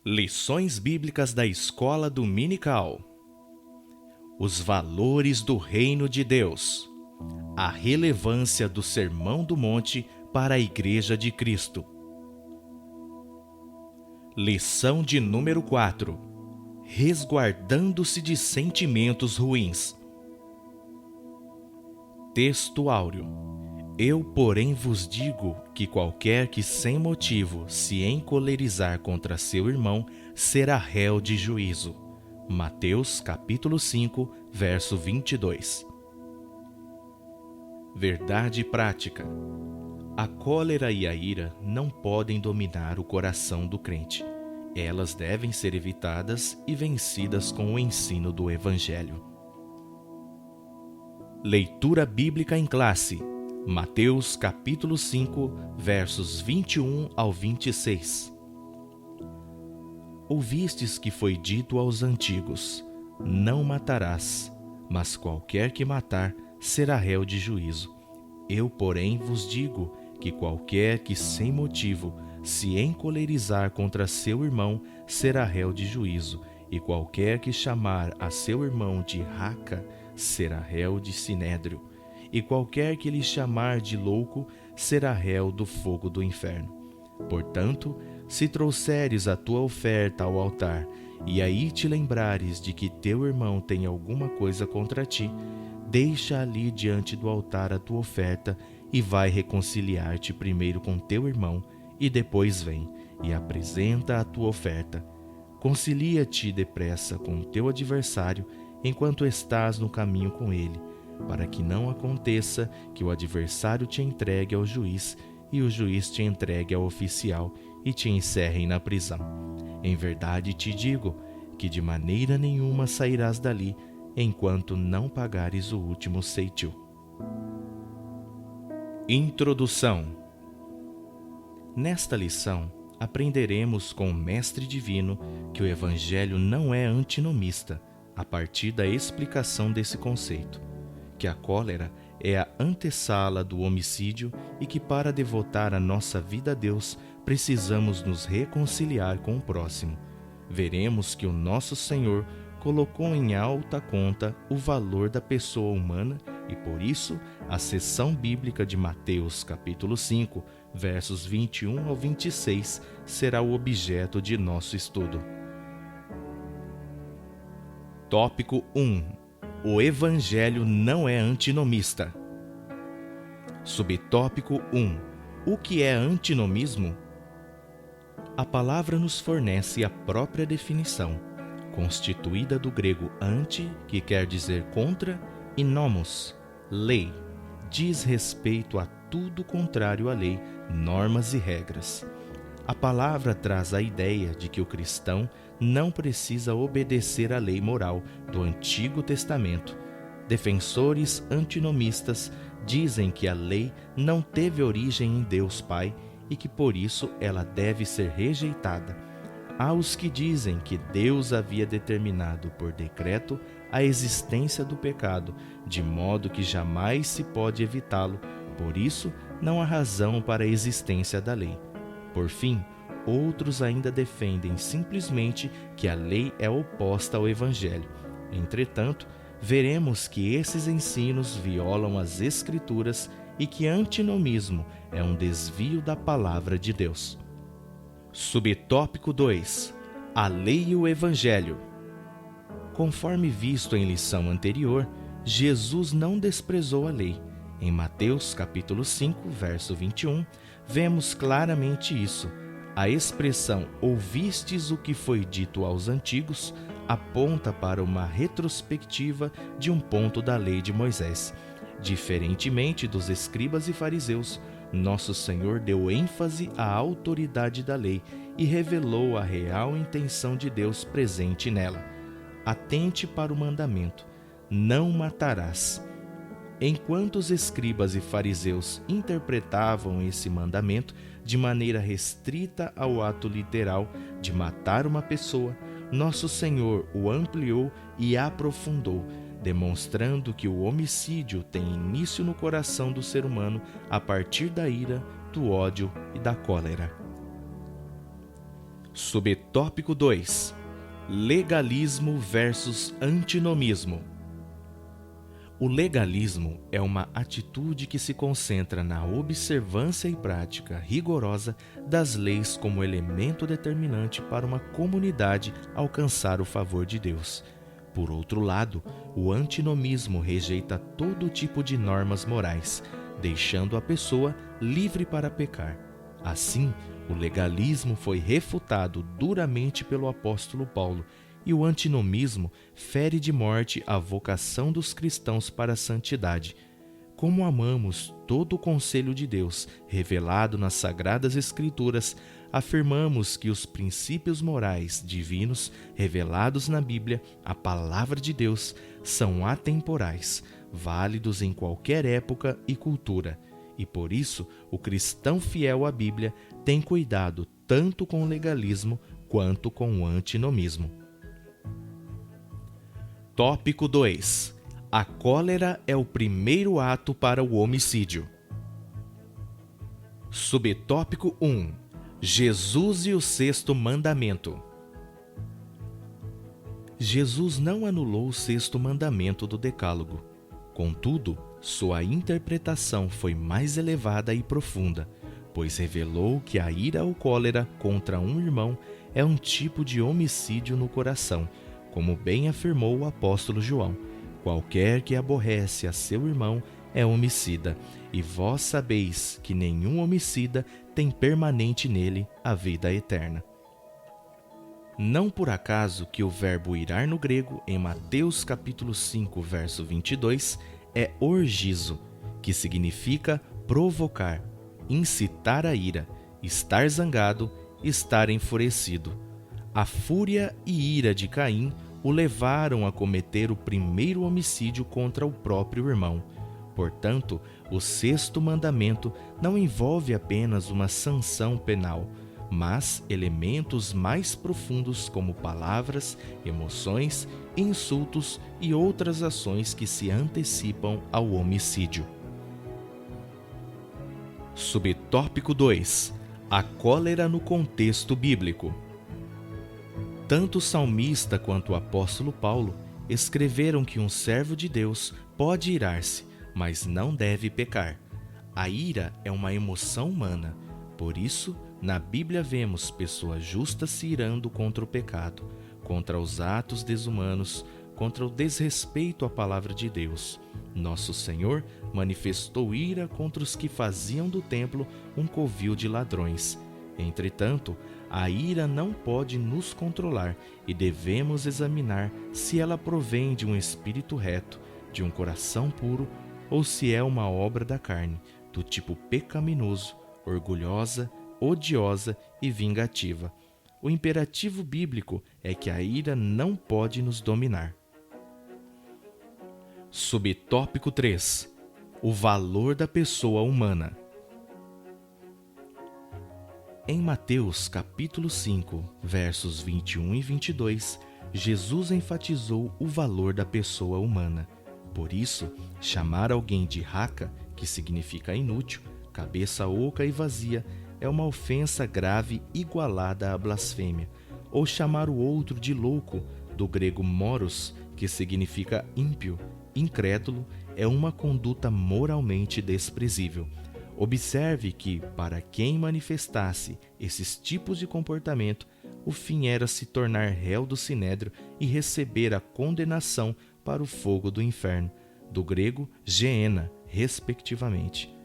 Lições Bíblicas da Escola Dominical. Os valores do Reino de Deus. A relevância do Sermão do Monte para a Igreja de Cristo. Lição de número 4. Resguardando-se de sentimentos ruins. Texto áureo. Eu, porém, vos digo que qualquer que sem motivo se encolerizar contra seu irmão será réu de juízo. Mateus capítulo 5, verso 22. Verdade prática. A cólera e a ira não podem dominar o coração do crente. Elas devem ser evitadas e vencidas com o ensino do Evangelho. Leitura bíblica em classe. Mateus capítulo 5, versos 21 ao 26. Ouvistes que foi dito aos antigos: não matarás, mas qualquer que matar será réu de juízo. Eu, porém, vos digo que qualquer que sem motivo se encolerizar contra seu irmão será réu de juízo, e qualquer que chamar a seu irmão de raca será réu de sinédrio. E qualquer que lhe chamar de louco será réu do fogo do inferno. Portanto, se trouxeres a tua oferta ao altar, e aí te lembrares de que teu irmão tem alguma coisa contra ti, deixa ali diante do altar a tua oferta e vai reconciliar-te primeiro com teu irmão, e depois vem e apresenta a tua oferta. Concilia-te depressa com o teu adversário enquanto estás no caminho com ele, para que não aconteça que o adversário te entregue ao juiz e o juiz te entregue ao oficial e te encerrem na prisão. Em verdade te digo que de maneira nenhuma sairás dali enquanto não pagares o último ceitil. Introdução. Nesta lição, aprenderemos com o Mestre Divino que o Evangelho não é antinomista, a partir da explicação desse conceito, que a cólera é a antessala do homicídio e que para devotar a nossa vida a Deus precisamos nos reconciliar com o próximo. Veremos que o nosso Senhor colocou em alta conta o valor da pessoa humana e por isso a seção bíblica de Mateus capítulo 5, versos 21 ao 26 será o objeto de nosso estudo. Tópico 1. O Evangelho não é antinomista. Subtópico 1. O que é antinomismo? A palavra nos fornece a própria definição, constituída do grego anti, que quer dizer contra, e nomos, lei, diz respeito a tudo contrário à lei, normas e regras. A palavra traz a ideia de que o cristão não precisa obedecer à lei moral do Antigo Testamento. Defensores antinomistas dizem que a lei não teve origem em Deus Pai e que por isso ela deve ser rejeitada. Há os que dizem que Deus havia determinado por decreto a existência do pecado, de modo que jamais se pode evitá-lo, por isso não há razão para a existência da lei. Por fim, outros ainda defendem simplesmente que a lei é oposta ao Evangelho. Entretanto, veremos que esses ensinos violam as Escrituras e que antinomismo é um desvio da palavra de Deus. Subtópico 2. A lei e o Evangelho. Conforme visto em lição anterior, Jesus não desprezou a lei. Em Mateus capítulo 5, verso 21, vemos claramente isso. A expressão ouvistes o que foi dito aos antigos aponta para uma retrospectiva de um ponto da lei de Moisés. Diferentemente dos escribas e fariseus, nosso Senhor deu ênfase à autoridade da lei e revelou a real intenção de Deus presente nela. Atente para o mandamento: não matarás. Enquanto os escribas e fariseus interpretavam esse mandamento de maneira restrita ao ato literal de matar uma pessoa, nosso Senhor o ampliou e aprofundou, demonstrando que o homicídio tem início no coração do ser humano a partir da ira, do ódio e da cólera. Subtópico 2: Legalismo versus antinomismo. O legalismo é uma atitude que se concentra na observância e prática rigorosa das leis como elemento determinante para uma comunidade alcançar o favor de Deus. Por outro lado, o antinomismo rejeita todo tipo de normas morais, deixando a pessoa livre para pecar. Assim, o legalismo foi refutado duramente pelo apóstolo Paulo, e o antinomismo fere de morte a vocação dos cristãos para a santidade. Como amamos todo o conselho de Deus revelado nas Sagradas Escrituras, afirmamos que os princípios morais divinos revelados na Bíblia, a Palavra de Deus, são atemporais, válidos em qualquer época e cultura. E por isso, o cristão fiel à Bíblia tem cuidado tanto com o legalismo quanto com o antinomismo. Tópico 2: A cólera é o primeiro ato para o homicídio. Subtópico 1: Jesus e o sexto mandamento. Jesus não anulou o sexto mandamento do Decálogo. Contudo, sua interpretação foi mais elevada e profunda, pois revelou que a ira ou cólera contra um irmão é um tipo de homicídio no coração, como bem afirmou o apóstolo João: qualquer que aborrece a seu irmão é homicida, e vós sabeis que nenhum homicida tem permanente nele a vida eterna. Não por acaso que o verbo irar no grego, em Mateus capítulo 5, verso 22, é orgizo, que significa provocar, incitar a ira, estar zangado, estar enfurecido. A fúria e ira de Caim o levaram a cometer o primeiro homicídio contra o próprio irmão. Portanto, o sexto mandamento não envolve apenas uma sanção penal, mas elementos mais profundos como palavras, emoções, insultos e outras ações que se antecipam ao homicídio. Subtópico 2: A cólera no contexto bíblico. Tanto o salmista quanto o apóstolo Paulo escreveram que um servo de Deus pode irar-se, mas não deve pecar. A ira é uma emoção humana, por isso, na Bíblia vemos pessoas justas se irando contra o pecado, contra os atos desumanos, contra o desrespeito à palavra de Deus. Nosso Senhor manifestou ira contra os que faziam do templo um covil de ladrões. Entretanto, a ira não pode nos controlar e devemos examinar se ela provém de um espírito reto, de um coração puro, ou se é uma obra da carne, do tipo pecaminoso, orgulhosa, odiosa e vingativa. O imperativo bíblico é que a ira não pode nos dominar. Subtópico 3: O valor da pessoa humana. Em Mateus capítulo 5, versos 21 e 22, Jesus enfatizou o valor da pessoa humana. Por isso, chamar alguém de raca, que significa inútil, cabeça oca e vazia, é uma ofensa grave igualada à blasfêmia. Ou chamar o outro de louco, do grego moros, que significa ímpio, incrédulo, é uma conduta moralmente desprezível. Observe que, para quem manifestasse esses tipos de comportamento, o fim era se tornar réu do sinédrio e receber a condenação para o fogo do inferno, do grego geena, respectivamente.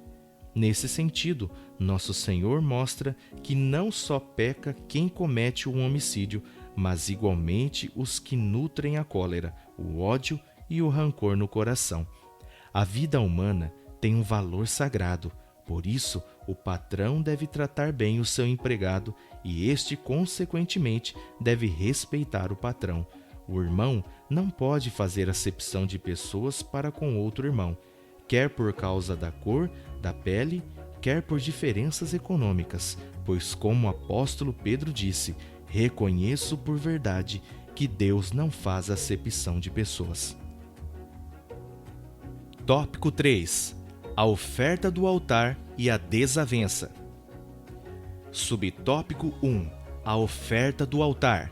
Nesse sentido, nosso Senhor mostra que não só peca quem comete um homicídio, mas igualmente os que nutrem a cólera, o ódio e o rancor no coração. A vida humana tem um valor sagrado. Por isso, o patrão deve tratar bem o seu empregado e este, consequentemente, deve respeitar o patrão. O irmão não pode fazer acepção de pessoas para com outro irmão, quer por causa da cor, da pele, quer por diferenças econômicas, pois, como o apóstolo Pedro disse, reconheço por verdade que Deus não faz acepção de pessoas. Tópico 3: A oferta do altar e a desavença. Subtópico 1: A oferta do altar.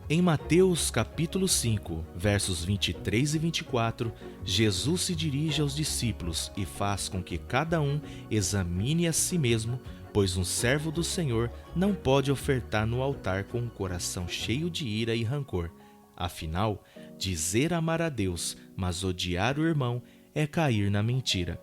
Em Mateus capítulo 5, versos 23 e 24, Jesus se dirige aos discípulos e faz com que cada um examine a si mesmo, pois um servo do Senhor não pode ofertar no altar com um coração cheio de ira e rancor. Afinal, dizer amar a Deus, mas odiar o irmão, é cair na mentira.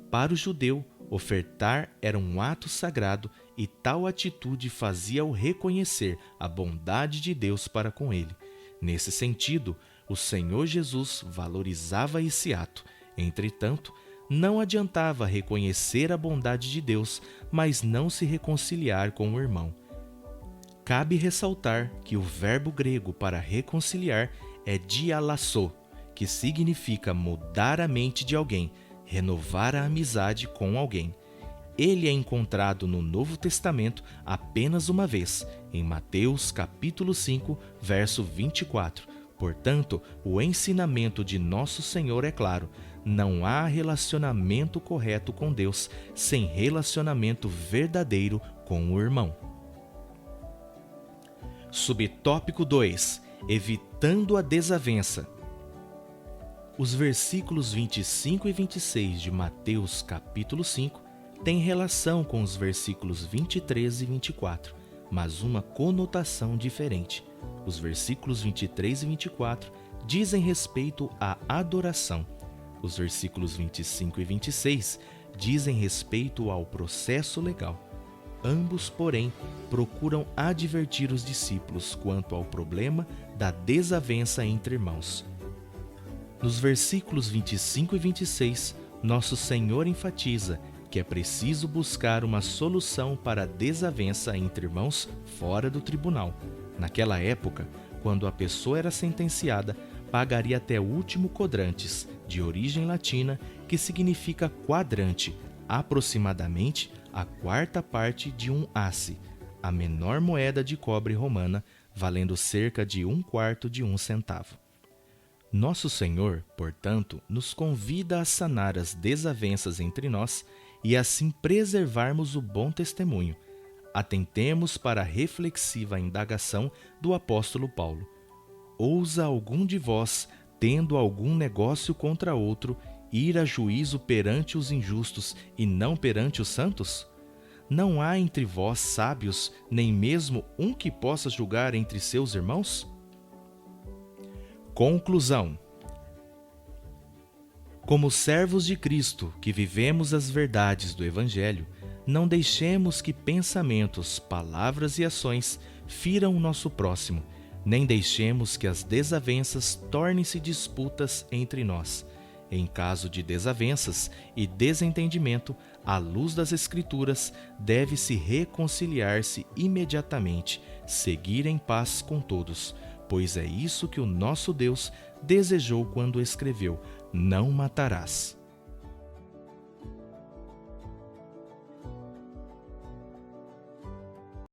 Para o judeu, ofertar era um ato sagrado e tal atitude fazia-o reconhecer a bondade de Deus para com ele. Nesse sentido, o Senhor Jesus valorizava esse ato. Entretanto, não adiantava reconhecer a bondade de Deus, mas não se reconciliar com o irmão. Cabe ressaltar que o verbo grego para reconciliar é dialasso, que significa mudar a mente de alguém, renovar a amizade com alguém. Ele é encontrado no Novo Testamento apenas uma vez, em Mateus capítulo 5, verso 24. Portanto, o ensinamento de Nosso Senhor é claro: não há relacionamento correto com Deus sem relacionamento verdadeiro com o irmão. Subtópico 2. Evitando a desavença. Os versículos 25 e 26 de Mateus capítulo 5 têm relação com os versículos 23 e 24, mas uma conotação diferente. Os versículos 23 e 24 dizem respeito à adoração. Os versículos 25 e 26 dizem respeito ao processo legal. Ambos, porém, procuram advertir os discípulos quanto ao problema da desavença entre irmãos. Nos versículos 25 e 26, Nosso Senhor enfatiza que é preciso buscar uma solução para a desavença entre irmãos fora do tribunal. Naquela época, quando a pessoa era sentenciada, pagaria até o último quadrantes, de origem latina, que significa quadrante, aproximadamente a quarta parte de um asse, a menor moeda de cobre romana, valendo cerca de 1/4 de um centavo. Nosso Senhor, portanto, nos convida a sanar as desavenças entre nós e assim preservarmos o bom testemunho. Atentemos para a reflexiva indagação do apóstolo Paulo. Ousa algum de vós, tendo algum negócio contra outro, ir a juízo perante os injustos e não perante os santos? Não há entre vós sábios, nem mesmo um que possa julgar entre seus irmãos? Conclusão. Como servos de Cristo que vivemos as verdades do Evangelho, não deixemos que pensamentos, palavras e ações firam o nosso próximo, nem deixemos que as desavenças tornem-se disputas entre nós. Em caso de desavenças e desentendimento, à luz das Escrituras, deve-se reconciliar-se imediatamente, seguir em paz com todos, pois é isso que o nosso Deus desejou quando escreveu: não matarás.